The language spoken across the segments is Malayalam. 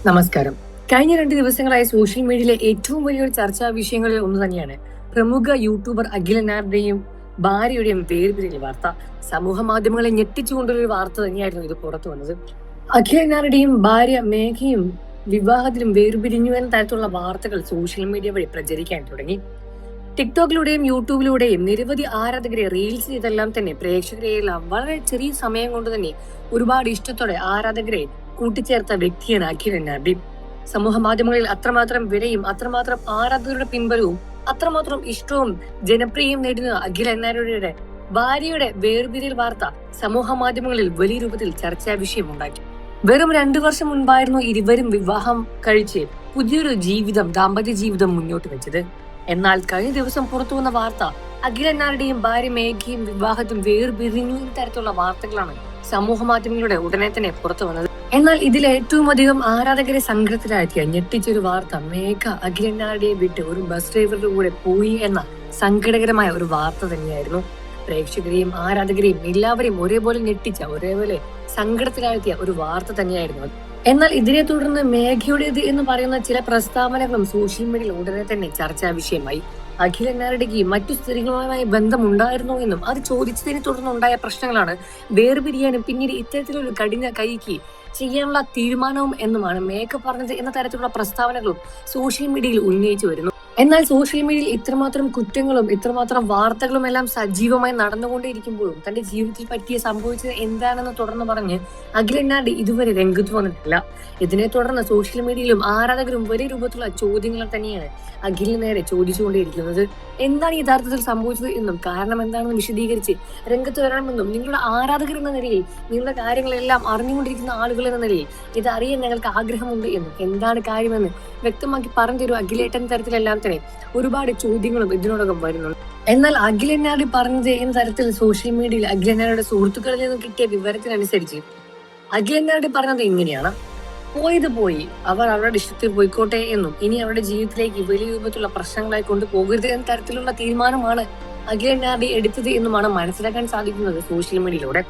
നമസ്കാരം. കഴിഞ്ഞ 2 ദിവസങ്ങളായി സോഷ്യൽ മീഡിയയിലെ ഏറ്റവും വലിയൊരു ചർച്ചാ വിഷയങ്ങളിൽ ഒന്ന് തന്നെയാണ് പ്രമുഖ യൂട്യൂബർ അഖിലനാരുടെയും ഭാര്യയുടെയും വേർപിരിയൽ വാർത്ത. സമൂഹ മാധ്യമങ്ങളെ ഞെട്ടിച്ചുകൊണ്ടൊരു വാർത്ത തന്നെയായിരുന്നു ഇത് പുറത്തു വന്നത്. അഖിലനാരുടെയും ഭാര്യ മേഘയും വിവാഹത്തിലും വേർപിരിഞ്ഞു എന്ന തരത്തിലുള്ള വാർത്തകൾ സോഷ്യൽ മീഡിയ വഴി പ്രചരിക്കാൻ തുടങ്ങി. ടിക്ടോക്കിലൂടെയും യൂട്യൂബിലൂടെയും നിരവധി ആരാധകരെ റീൽസ് ചെയ്തെല്ലാം തന്നെ പ്രേക്ഷകരെയെല്ലാം വളരെ ചെറിയ സമയം കൊണ്ട് തന്നെ ഒരുപാട് ഇഷ്ടത്തോടെ ആരാധകരെ കൂട്ടിച്ചേർത്ത വ്യക്തിയാണ് അഖിലനാർഡി. സമൂഹ മാധ്യമങ്ങളിൽ അത്രമാത്രം വിലയും അത്രമാത്രം ആരാധകരുടെ പിൻബലവും അത്രമാത്രം ഇഷ്ടവും ജനപ്രിയം നേടുന്ന അഖിലനാർഡിയുടെ ഭാര്യയുടെ വേർപിരിയൽ വാർത്ത സമൂഹ മാധ്യമങ്ങളിൽ വലിയ രൂപത്തിൽ ചർച്ചാ വിഷയമുണ്ടാക്കി. വെറും 2 വർഷം മുൻപായിരുന്നു ഇരുവരും വിവാഹം കഴിച്ച് പുതിയൊരു ദാമ്പത്യ ജീവിതം മുന്നോട്ട് വെച്ചത്. എന്നാൽ കഴിഞ്ഞ ദിവസം പുറത്തു വന്ന വാർത്ത അഖിലനാരുടെയും ഭാര്യ മേഘയും വിവാഹത്തും വേർപിരിഞ്ഞു തരത്തിലുള്ള വാർത്തകളാണ് സമൂഹ മാധ്യമങ്ങളുടെ ഉടനെ തന്നെ പുറത്തു വന്നത്. എന്നാൽ ഇതിൽ ഏറ്റവും അധികം ആരാധകരെ സങ്കടത്തിലാക്കിയ ഞെട്ടിച്ചൊരു വാർത്ത മേഘ അഖിലനാരുടെയെ വിട്ട് ഒരു ബസ് ഡ്രൈവറുടെ കൂടെ പോയി എന്ന സങ്കടകരമായ ഒരു വാർത്ത തന്നെയായിരുന്നു. പ്രേക്ഷകരെയും ആരാധകരെയും എല്ലാവരെയും ഒരേപോലെ ഞെട്ടിച്ച ഒരേപോലെ സങ്കടത്തിലാക്കിയ ഒരു വാർത്ത തന്നെയായിരുന്നു. എന്നാൽ ഇതിനെ തുടർന്ന് മേഘയുടേത് എന്ന് പറയുന്ന ചില പ്രസ്താവനകളും സോഷ്യൽ മീഡിയയിൽ ഉടനെ തന്നെ ചർച്ചാ വിഷയമായി. അഖിലനാരുടെക്ക് മറ്റു സ്ത്രീകളുമായി ബന്ധമുണ്ടായിരുന്നോ എന്നും അത് ചോദിച്ചതിനെ തുടർന്നുണ്ടായ പ്രശ്നങ്ങളാണ് വേർപിരിയാനും പിന്നീട് ഇത്തരത്തിലൊരു കഠിന കൈക്ക് ചെയ്യാനുള്ള തീരുമാനവും എന്നുമാണ് മേഘ പറഞ്ഞത് എന്ന തരത്തിലുള്ള പ്രസ്താവനകളും സോഷ്യൽ മീഡിയയിൽ ഉന്നയിച്ചു വരുന്നു. എന്നാൽ സോഷ്യൽ മീഡിയയിൽ ഇത്രമാത്രം കുറ്റങ്ങളും ഇത്രമാത്രം വാർത്തകളും എല്ലാം സജീവമായി നടന്നുകൊണ്ടേയിരിക്കുമ്പോഴും തന്റെ ജീവിതത്തിൽ സംഭവിച്ചത് എന്താണെന്ന് തുടർന്ന് പറഞ്ഞ് അഖിലനാർഡി ഇതുവരെ രംഗത്ത് വന്നിട്ടില്ല. ഇതിനെ തുടർന്ന് സോഷ്യൽ മീഡിയയിലും ആരാധകരും വലിയ രൂപത്തിലുള്ള ചോദ്യങ്ങൾ തന്നെയാണ് അഖിലിന് നേരെ ചോദിച്ചുകൊണ്ടേയിരിക്കുന്നത്. എന്താണ് യഥാർത്ഥത്തിൽ സംഭവിച്ചത് എന്നും കാരണം എന്താണെന്ന് വിശദീകരിച്ച് രംഗത്ത് വരണമെന്നും നിങ്ങളുടെ ആരാധകർ എന്ന നിലയിൽ നിങ്ങളുടെ കാര്യങ്ങളെല്ലാം അറിഞ്ഞുകൊണ്ടിരിക്കുന്ന ആളുകൾ എന്ന നിലയിൽ ഇത് അറിയാൻ ഞങ്ങൾക്ക് ആഗ്രഹമുണ്ട് എന്നും എന്താണ് കാര്യമെന്ന് വ്യക്തമാക്കി പറഞ്ഞൊരു അഖിലേട്ടൻ തരത്തിലെല്ലാം തന്നെ ഒരുപാട് ചോദ്യങ്ങളും ഇതിനോടകം വരുന്നുണ്ട്. എന്നാൽ അഖിലനാർഡി പറഞ്ഞത് എന്ന തരത്തിൽ സോഷ്യൽ മീഡിയയിൽ അഖിലനാരുടെ സുഹൃത്തുക്കളിൽ നിന്ന് കിട്ടിയ വിവരത്തിനനുസരിച്ച് അഖിലനാർഡി പറഞ്ഞത് ഇങ്ങനെയാണ്: പോയത് പോയി, അവർ അവരുടെ ഇഷ്ടത്തിൽ പോയിക്കോട്ടെ എന്നും ഇനി അവരുടെ ജീവിതത്തിലേക്ക് വലിയ രൂപത്തിലുള്ള പ്രശ്നങ്ങളായി കൊണ്ടുപോകരുത് എന്ന തരത്തിലുള്ള തീരുമാനമാണ് അഖിലനാർഡി എടുത്തത് എന്നുമാണ് മനസ്സിലാക്കാൻ സാധിക്കുന്നത് സോഷ്യൽ മീഡിയയിലൂടെ.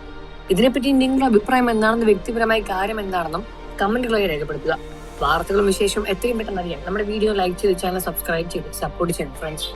ഇതിനെപ്പറ്റി നിങ്ങളുടെ അഭിപ്രായം എന്താണെന്ന് വ്യക്തിപരമായ കാര്യം എന്താണെന്നും കമന്റുകളായി രേഖപ്പെടുത്തുക. വാർത്തകളും വിശേഷവും എത്രയും പെട്ടെന്ന് അറിയാൻ നമ്മുടെ വീഡിയോ ലൈക്ക് ചെയ്ത് ചാനൽ സബ്സ്ക്രൈബ് ചെയ്ത് സപ്പോർട്ട് ചെയ്യണം ഫ്രണ്ട്സ്.